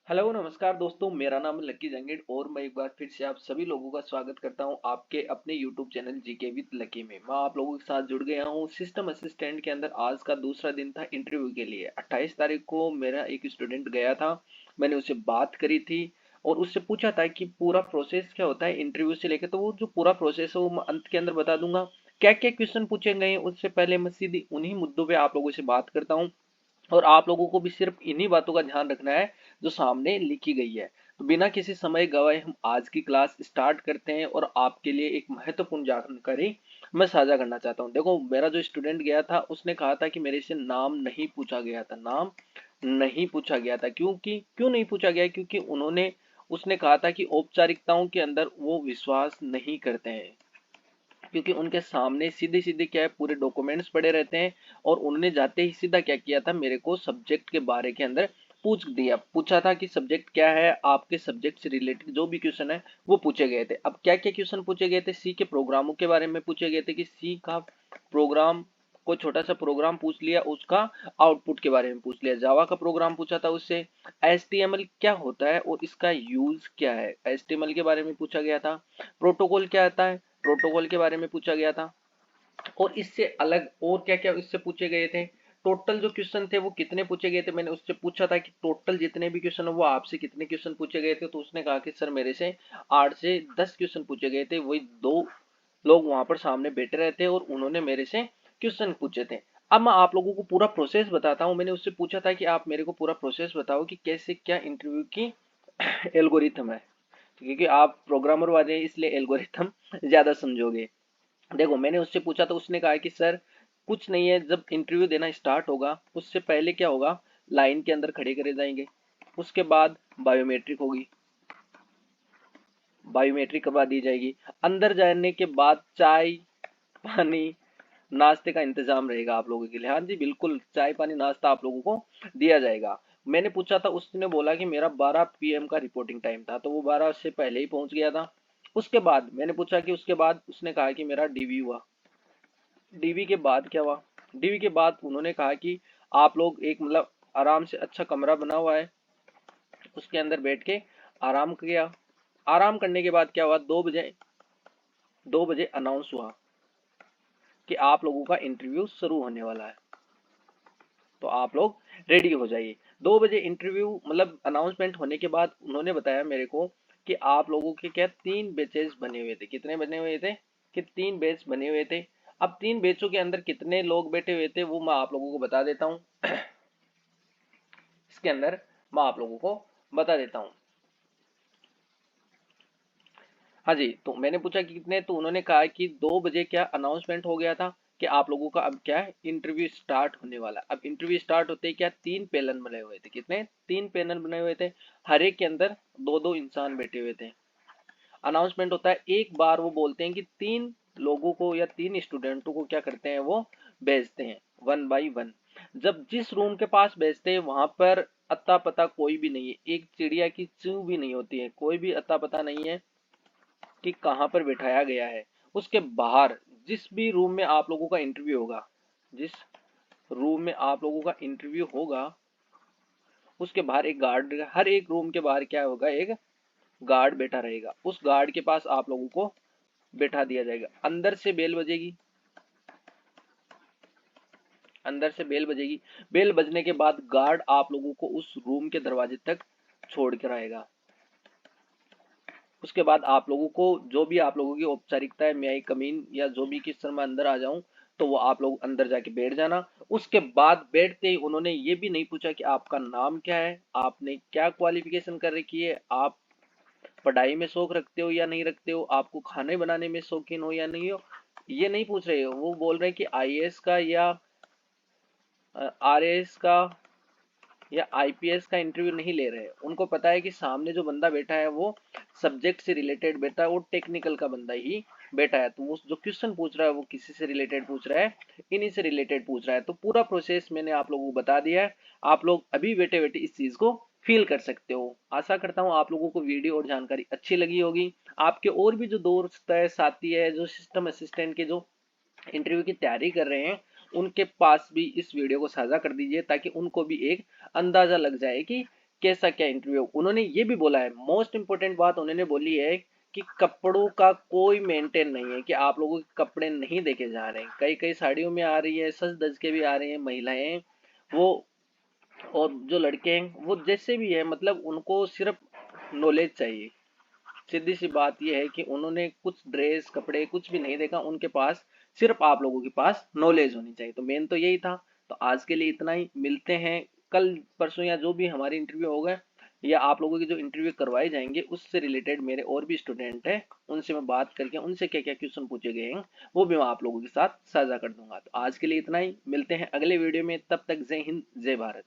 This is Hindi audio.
हेलो नमस्कार दोस्तों, मेरा नाम है लकी जंगीड और मैं एक बार फिर से आप सभी लोगों का स्वागत करता हूं आपके अपने YouTube channel GK with lucky में। मैं आप लोगों के साथ जुड़ गया हूं सिस्टम असिस्टेंट के अंदर। आज का दूसरा दिन था इंटरव्यू के लिए। 28 तारीख को मेरा एक स्टूडेंट गया था, मैंने उससे बात करी थी और उससे पूछा था कि पूरा प्रोसेस क्या होता है इंटरव्यू से लेकर। तो वो जो पूरा प्रोसेस है वो मैं अंत के अंदर बता दूंगा। क्या क्या क्वेश्चन पूछे गए हैं उससे पहले मैं सीधी उन्हीं मुद्दों पे आप लोगों से बात करता हूँ और आप लोगों को भी सिर्फ इन्हीं बातों का ध्यान रखना है जो सामने लिखी गई है। तो बिना किसी समय गवाए हम आज की क्लास स्टार्ट करते हैं और आपके लिए एक महत्वपूर्ण जानकारी मैं साझा करना चाहता हूँ। देखो, मेरा जो स्टूडेंट गया था उसने कहा था कि मेरे से नाम नहीं पूछा गया था, नाम नहीं पूछा गया था। क्यों नहीं पूछा गया? क्योंकि उसने कहा था कि औपचारिकताओं के अंदर वो विश्वास नहीं करते हैं, क्योंकि उनके सामने सीधे सीधे क्या है पूरे डॉक्यूमेंट्स पड़े रहते हैं। और उन्होंने जाते ही सीधा क्या किया था, मेरे को सब्जेक्ट के बारे के अंदर पूछा था कि सब्जेक्ट क्या है, आपके सब्जेक्ट से रिलेटेड जो भी क्वेश्चन है वो पूछे गए थे। अब क्या क्या क्वेश्चन पूछे गए थे? सी के प्रोग्रामों के बारे में पूछे गए थे कि सी का प्रोग्राम, कोई छोटा सा प्रोग्राम पूछ लिया, उसका आउटपुट के बारे में पूछ लिया। जावा का प्रोग्राम पूछा था उससे। HTML क्या होता है और इसका यूज क्या है, HTML के बारे में पूछा गया था। प्रोटोकॉल क्या आता है, प्रोटोकॉल के बारे में पूछा गया था। और इससे अलग और क्या क्या इससे पूछे गए थे। टोटल जो क्वेश्चन थे वो कितने पूछे गए थे, मैंने उससे पूछा था कि टोटल जितने भी क्वेश्चन है वो आपसे कितने क्वेश्चन पूछे गए थे। तो उसने कहा कि सर मेरे से 8 से 10 क्वेश्चन पूछे गए थे। वही दो लोग वहां पर सामने बैठे रहे थे और उन्होंने मेरे से क्वेश्चन पूछे थे। अब मैं आप लोगों को पूरा प्रोसेस बताता हूँ। मैंने उससे पूछा था कि आप मेरे को पूरा प्रोसेस बताओ कि कैसे क्या इंटरव्यू की एल्गोरिथम है, क्योंकि आप प्रोग्रामर वाले हैं इसलिए एल्गोरिथम ज्यादा समझोगे। देखो, मैंने उससे पूछा तो उसने कहा कि सर कुछ नहीं है, जब इंटरव्यू देना स्टार्ट होगा उससे पहले क्या होगा, लाइन के अंदर खड़े करे जाएंगे। उसके बाद बायोमेट्रिक होगी, बायोमेट्रिक करवा दी जाएगी। अंदर जाने के बाद चाय पानी नाश्ते का इंतजाम रहेगा आप लोगों के लिए। हाँ जी, बिल्कुल, चाय पानी नाश्ता आप लोगों को दिया जाएगा। मैंने पूछा था, उसने बोला कि मेरा 12 PM का रिपोर्टिंग टाइम था, तो वो 12 से पहले ही पहुंच गया था। उसके बाद मैंने पूछा कि उसके बाद उसने कहा कि मेरा डीवी हुआ। डीवी के बाद क्या हुआ? डीवी के बाद उन्होंने कहा कि आप लोग एक मतलब आराम से अच्छा कमरा बना हुआ है, उसके अंदर बैठ के आराम किया। आराम करने के बाद क्या हुआ, 2 बजे अनाउंस हुआ कि आप लोगों का इंटरव्यू शुरू होने वाला है, तो आप लोग रेडी हो जाइए। 2 बजे इंटरव्यू मतलब अनाउंसमेंट होने के बाद उन्होंने बताया मेरे को कि आप लोगों के क्या 3 बैचेस बने हुए थे। कितने बने हुए थे? कि 3 बैच बने हुए थे। अब 3 बैचों के अंदर कितने लोग बैठे हुए थे वो मैं आप लोगों को बता देता हूँ। इसके अंदर मैं आप लोगों को बता देता हूँ। हाँ जी, तो मैंने पूछा कि कितने, तो उन्होंने कहा कि 2 बजे क्या अनाउंसमेंट हो गया था कि आप लोगों का अब क्या है इंटरव्यू स्टार्ट होने वाला है। अब इंटरव्यू स्टार्ट होते ही क्या 3 पैनल बने हुए थे। कितने? 3 पैनल बने हुए थे। हर एक के अंदर दो दो इंसान बैठे हुए थे। अनाउंसमेंट होता है, एक बार वो बोलते हैं कि 3 लोगों को या 3 स्टूडेंटों को क्या करते हैं, वो भेजते हैं 1 बाई 1। जब जिस रूम के पास भेजते हैं वहां पर अता पता कोई भी नहीं है, एक चिड़िया की चूं भी नहीं होती है, कोई भी अता पता नहीं है कि कहाँ पर बिठाया गया है। उसके बाहर जिस भी रूम में आप लोगों का इंटरव्यू होगा, जिस रूम में आप लोगों का इंटरव्यू होगा उसके बाहर एक गार्ड रहेगा। हर एक रूम के बाहर क्या होगा, एक गार्ड बैठा रहेगा। उस गार्ड के पास आप लोगों को बैठा दिया जाएगा। अंदर से बेल बजेगी, अंदर से बेल बजेगी। बेल बजने के बाद गार्ड आप लोगों को उस रूम के दरवाजे तक छोड़ कर आएगा। उसके बाद आप लोगों को जो भी आप लोगों की औपचारिकता है, मैं आई कमीन या जो भी किस तरह मैं अंदर आ जाऊं, तो वो आप लोग अंदर जाके बैठ जाना। उसके बाद बैठते ही उन्होंने ये भी नहीं पूछा कि आपका नाम क्या है, आपने क्या क्वालिफिकेशन कर रखी है, आप पढ़ाई में शौक रखते हो या नहीं रखते हो, आपको खाने बनाने में शौकीन हो या नहीं हो। ये नहीं पूछ रहे हो। वो बोल रहे हैं कि IAS का या RAS का या IPS का इंटरव्यू नहीं ले रहे। उनको पता है कि सामने जो बंदा बैठा है वो सब्जेक्ट से रिलेटेड बैठा है, वो टेक्निकल का बंदा ही बैठा है। तो वो जो क्वेश्चन पूछ रहा है वो किसी से रिलेटेड पूछ रहा है, इन्हीं से रिलेटेड पूछ रहा है। तो पूरा प्रोसेस मैंने आप लोगों को बता दिया है। आप लोग अभी बैठे बैठे इस चीज को फील कर सकते हो। आशा करता हूँ आप लोगों को वीडियो और जानकारी अच्छी लगी होगी। आपके और भी जो दोस्त है, साथी है, जो सिस्टम असिस्टेंट के जो इंटरव्यू की तैयारी कर रहे हैं, उनके पास भी इस वीडियो को साझा कर दीजिए ताकि उनको भी एक अंदाजा लग जाए कि कैसा क्या इंटरव्यू। उन्होंने ये भी बोला है, मोस्ट इंपॉर्टेंट बात उन्होंने बोली है कि कपड़ों का कोई मेंटेन नहीं है, कि आप लोगों के कपड़े नहीं देखे जा रहे हैं। कई कई साड़ियों में आ रही है, सज धज के भी आ रही है महिलाएं वो, और जो लड़के हैं वो जैसे भी है, मतलब उनको सिर्फ नॉलेज चाहिए। सीधी सी बात यह है कि उन्होंने कुछ ड्रेस कपड़े कुछ भी नहीं देखा उनके पास, सिर्फ आप लोगों के पास नॉलेज होनी चाहिए। तो मेन तो यही था। तो आज के लिए इतना ही, मिलते हैं कल परसों या जो भी हमारी इंटरव्यू होगा, या आप लोगों की जो इंटरव्यू करवाए जाएंगे उससे रिलेटेड मेरे और भी स्टूडेंट हैं, उनसे मैं बात करके उनसे क्या क्या क्वेश्चन पूछे गए हैं वो भी मैं आप लोगों के साथ साझा कर दूंगा। तो आज के लिए इतना ही, मिलते हैं अगले वीडियो में, तब तक जय हिंद जय भारत।